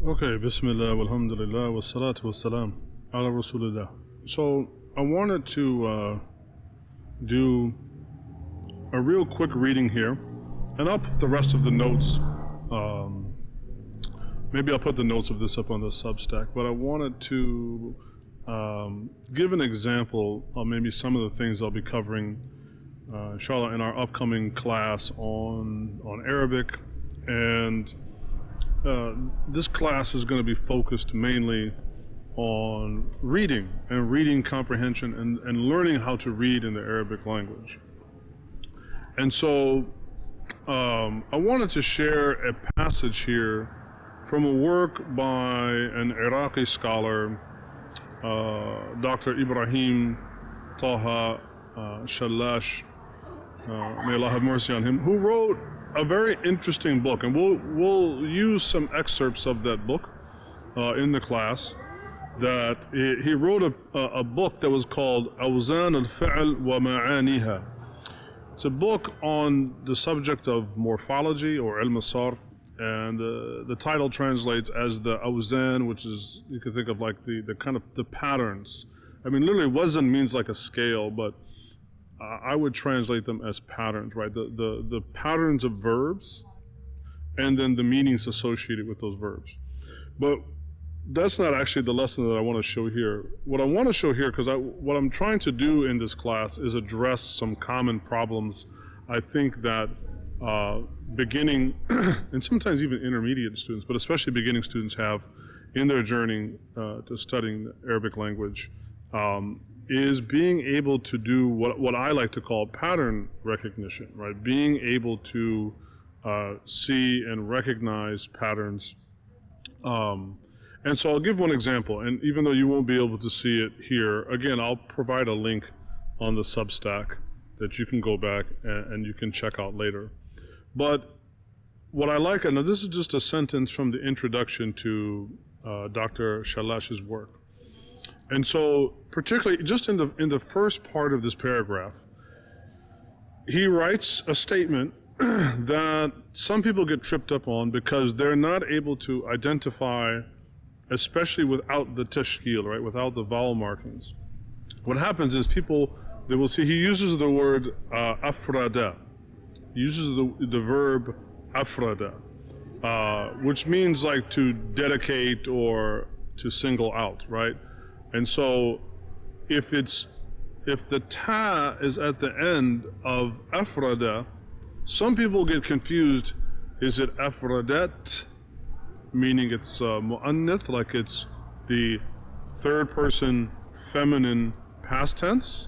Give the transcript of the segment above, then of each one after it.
Okay, Bismillah, walhamdulillah, wassalatu wassalam, ala rasulillah. So I wanted to do a real quick reading here, and I'll put the rest of the notes, maybe I'll put the notes of this up on the Substack, but I wanted to give an example of maybe some of the things I'll be covering, inshallah, in our upcoming class on Arabic. And this class is going to be focused mainly on reading and reading comprehension and learning how to read in the Arabic language. And so I wanted to share a passage here from a work by an Iraqi scholar, Dr. Ibrahim Taha Shallash, may Allah have mercy on him, who wrote a very interesting book, and we'll use some excerpts of that book in the class. That he wrote a book that was called Awzan al-Fi'l wa Ma'aniha. It's a book on the subject of morphology or ilm al-sarf, and the title translates as the Awzan, which is, you could think of like the kind of the patterns. I mean, literally wazn means like a scale, but I would translate them as patterns, right? The patterns of verbs and then the meanings associated with those verbs. But that's not actually the lesson that I want to show here. What I want to show here, because what I'm trying to do in this class is address some common problems I think that beginning and sometimes even intermediate students, but especially beginning students have in their journey to studying the Arabic language. Is being able to do what I like to call pattern recognition, right? Being able to see and recognize patterns. And so I'll give one example, and even though you won't be able to see it here, again, I'll provide a link on the Substack that you can go back and you can check out later. But what I like, and this is just a sentence from the introduction to Dr. Shallash's work. And so, particularly just in the first part of this paragraph, he writes a statement that some people get tripped up on because they're not able to identify, especially without the tashkil, right, without the vowel markings. What happens is they will see, he uses the word afrada. He uses the verb afrada, which means like to dedicate or to single out, right? And so if the ta is at the end of afrada, some people get confused. Is it afradat, meaning it's mu'annith, like it's the third person feminine past tense?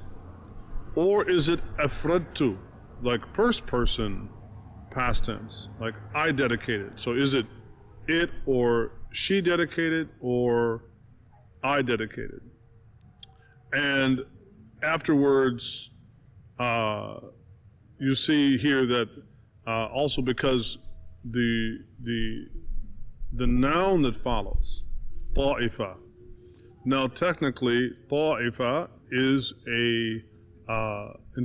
Or is it afradtu, like first person past tense, like I dedicated? So is it or she dedicated or I dedicated? And afterwards, you see here that also because the noun that follows, ta'ifa. Now technically, ta'ifa is in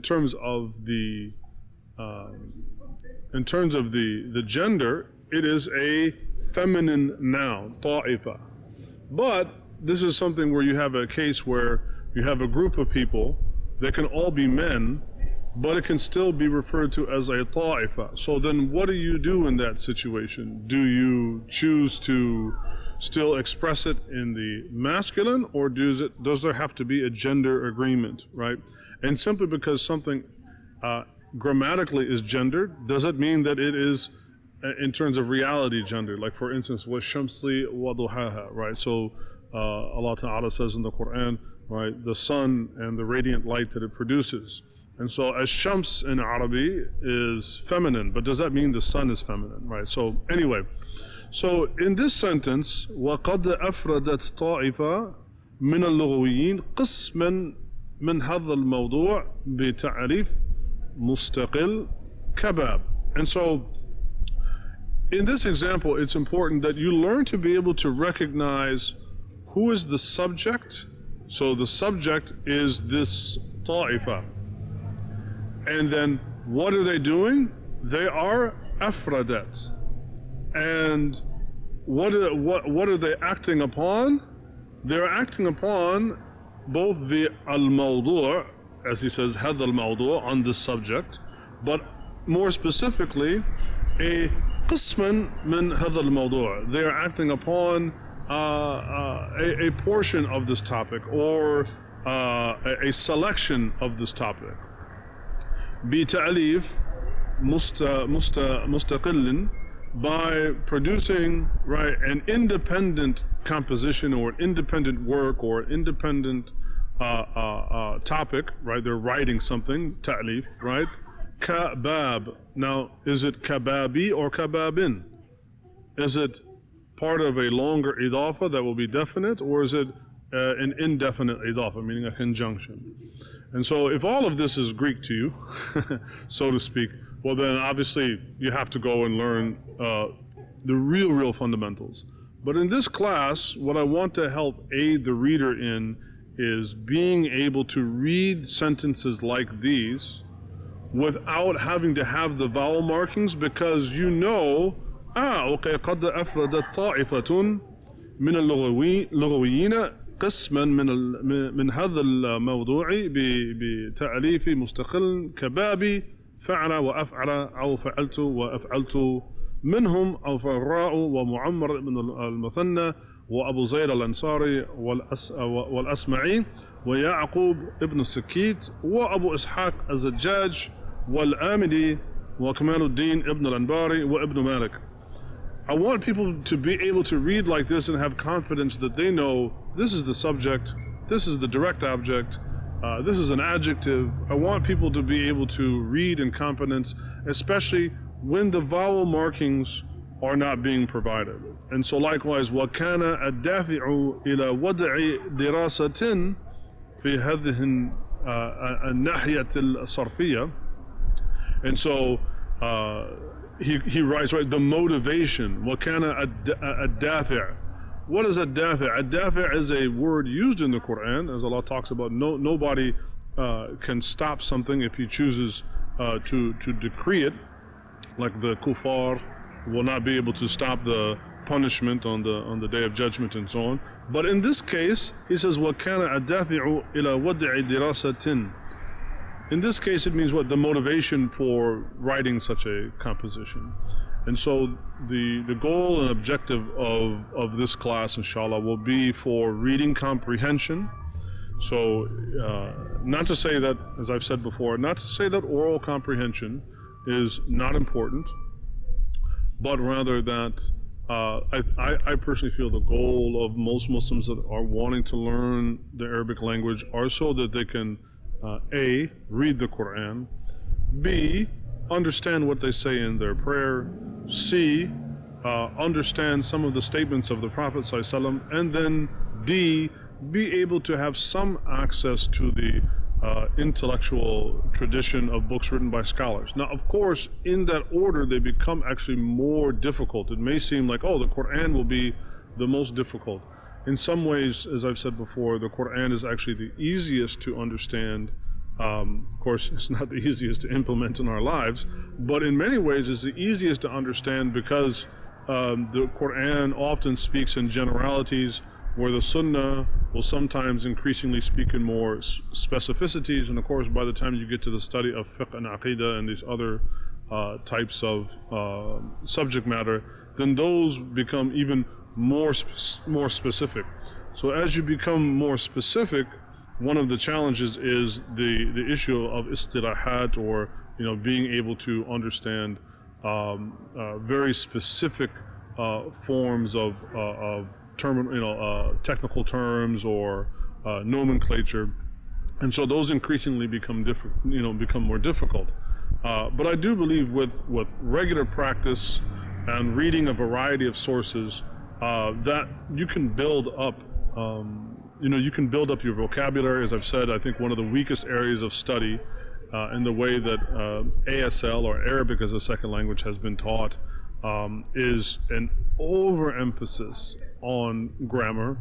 terms of the gender, it is a feminine noun, ta'ifa. But this is something where you have a case where you have a group of people that can all be men, but it can still be referred to as a ta'ifa. So then what do you do in that situation? Do you choose to still express it in the masculine, or does there have to be a gender agreement, right? And simply because something grammatically is gendered, does it mean that it is in terms of reality gendered? Like for instance, وَالشَّمْسِ وَضُحَاهَا, right? So Allah Ta'ala says in the Quran, right, the sun and the radiant light that it produces. And so as-shams in Arabic is feminine, but does that mean the sun is feminine, right? So anyway, so in this sentence, وَقَدْ أَفْرَدَتْ طَائِفَةٌ مِنَ اللُّغَوِيِّينَ قِسْمًا مِنْ هَذَا الْمَوْضُوعِ بِتَعْرِيفٍ مُسْتَقِلٍ كَبَابٍ. And so in this example, it's important that you learn to be able to recognize who is the subject. So the subject is this ta'ifa. And then what are they doing? They are afradat. And what are they acting upon? They're acting upon both the al-mawdu', as he says, هذا الموضوع, on this subject, but more specifically, a قسما من هذا الموضوع. They are acting upon a portion of this topic, or a selection of this topic. بتأليف مستقل, by producing, right, an independent composition or an independent work or an independent topic, right? They're writing something, ta'lif, right? Kabab. Now, is it kababi or kababin? Is it part of a longer idafa that will be definite, or is it an indefinite idafa, meaning a conjunction? And so if all of this is Greek to you, so to speak, well then obviously you have to go and learn the real fundamentals. But in this class, what I want to help aid the reader in is being able to read sentences like these without having to have the vowel markings, because you know, okay, قد أفردت طائفة من اللغويين قسما من هذا الموضوع بتأليف مستقل كبابي فعل وأفعل أو فعلت وأفعلت منهم أو فراء ومعمر بن المثنى وأبو زيد الأنصاري والأسمعي ويعقوب ابن السكيت وأبو إسحاق الزجاج والآمدي وكمال الدين ابن الأنباري وابن مالك. I want people to be able to read like this and have confidence that they know this is the subject, this is the direct object, this is an adjective. I want people to be able to read in confidence, especially when the vowel markings are not being provided. And so likewise, وَكَانَ الدَّافِعُ إِلَى وَضْعِ دِرَاسَةٍ فِي هَذِهِ النَّاحِيَةِ الصَّرْفِيَّةِ. And so he writes, right, the motivation. وَكَانَ الدَّافِعُ. What is a dafi'? A dafi' is a word used in the Quran, as Allah talks about. Nobody can stop something if He chooses to decree it. Like the kuffar will not be able to stop the punishment on the day of judgment and so on. But in this case, he says, وَكَانَ الدَّافِعُ إِلَى وَضْعِ دِرَاسَةٍ. In this case, it means what? The motivation for writing such a composition. And so the goal and objective of this class, inshallah, will be for reading comprehension. So not to say that, as I've said before, not to say that oral comprehension is not important, but rather that I personally feel the goal of most Muslims that are wanting to learn the Arabic language are so that they can A, read the Quran, B, understand what they say in their prayer, C, understand some of the statements of the Prophet ﷺ, and then D, be able to have some access to the intellectual tradition of books written by scholars. Now, of course, in that order, they become actually more difficult. It may seem like, oh, the Quran will be the most difficult. In some ways, as I've said before, the Quran is actually the easiest to understand. Of course, it's not the easiest to implement in our lives, but in many ways it's the easiest to understand because the Quran often speaks in generalities, where the Sunnah will sometimes increasingly speak in more specificities. And of course, by the time you get to the study of fiqh and aqidah and these other types of subject matter, then those become even more specific. So as you become more specific, one of the challenges is the issue of istirahat, or being able to understand very specific forms of technical terms or nomenclature, and so those increasingly become more difficult. But I do believe with regular practice and reading a variety of sources, that you can build up. You can build up your vocabulary. As I've said, I think one of the weakest areas of study in the way that ASL, or Arabic as a second language, has been taught is an overemphasis on grammar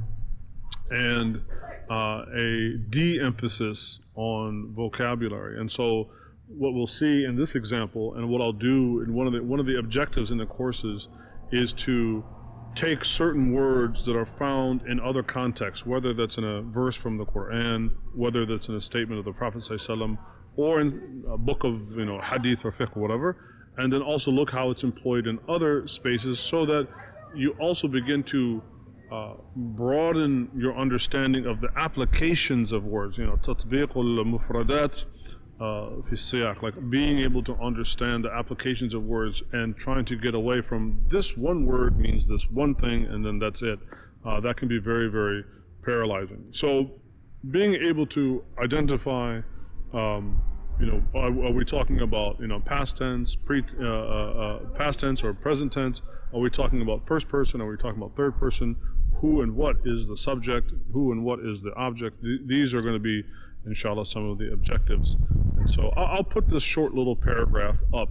and a de-emphasis on vocabulary. And so what we'll see in this example, and what I'll do in one of the objectives in the courses, is to take certain words that are found in other contexts, whether that's in a verse from the Quran, whether that's in a statement of the Prophet ﷺ, or in a book of hadith or fiqh or whatever, and then also look how it's employed in other spaces, so that you also begin to broaden your understanding of the applications of words. تطبيق المفردات في السياق, like being able to understand the applications of words and trying to get away from this one word means this one thing and then that's it. That can be very, very paralyzing. So being able to identify, are we talking about past tense, past tense or present tense? Are we talking about first person? Are we talking about third person? Who and what is the subject? Who and what is the object? These are going to be, inshallah, some of the objectives. And so I'll put this short little paragraph up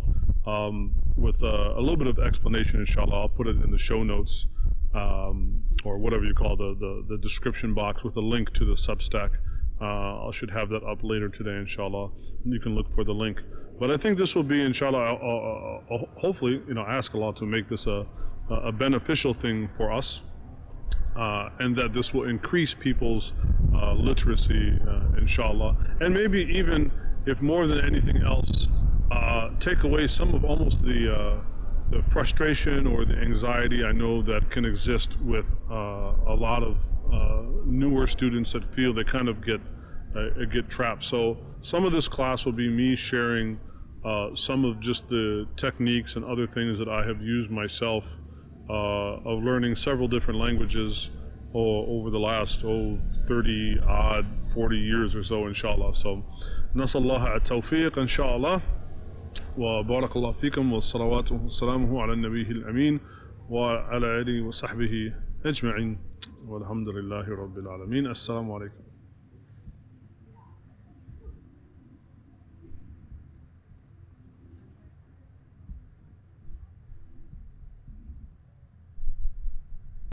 with a little bit of explanation, inshallah. I'll put it in the show notes, or whatever you call the description box, with a link to the Substack. I should have that up later today, inshallah. You can look for the link. But I think this will be, inshallah, hopefully, ask Allah to make this a beneficial thing for us, and that this will increase people's literacy, inshallah. And maybe even, if more than anything else, take away some of almost the frustration or the anxiety I know that can exist with a lot of newer students that feel they kind of get trapped. So some of this class will be me sharing some of just the techniques and other things that I have used myself of learning several different languages over the last 30 odd 40 years or so, inshallah. So nasallahu at-tawfiq, inshallah. وبارك الله فيكم والصلوات وسلامه على النبي الأمين وعلى آله وصحبه أجمعين والحمد لله رب العالمين. السلام عليكم.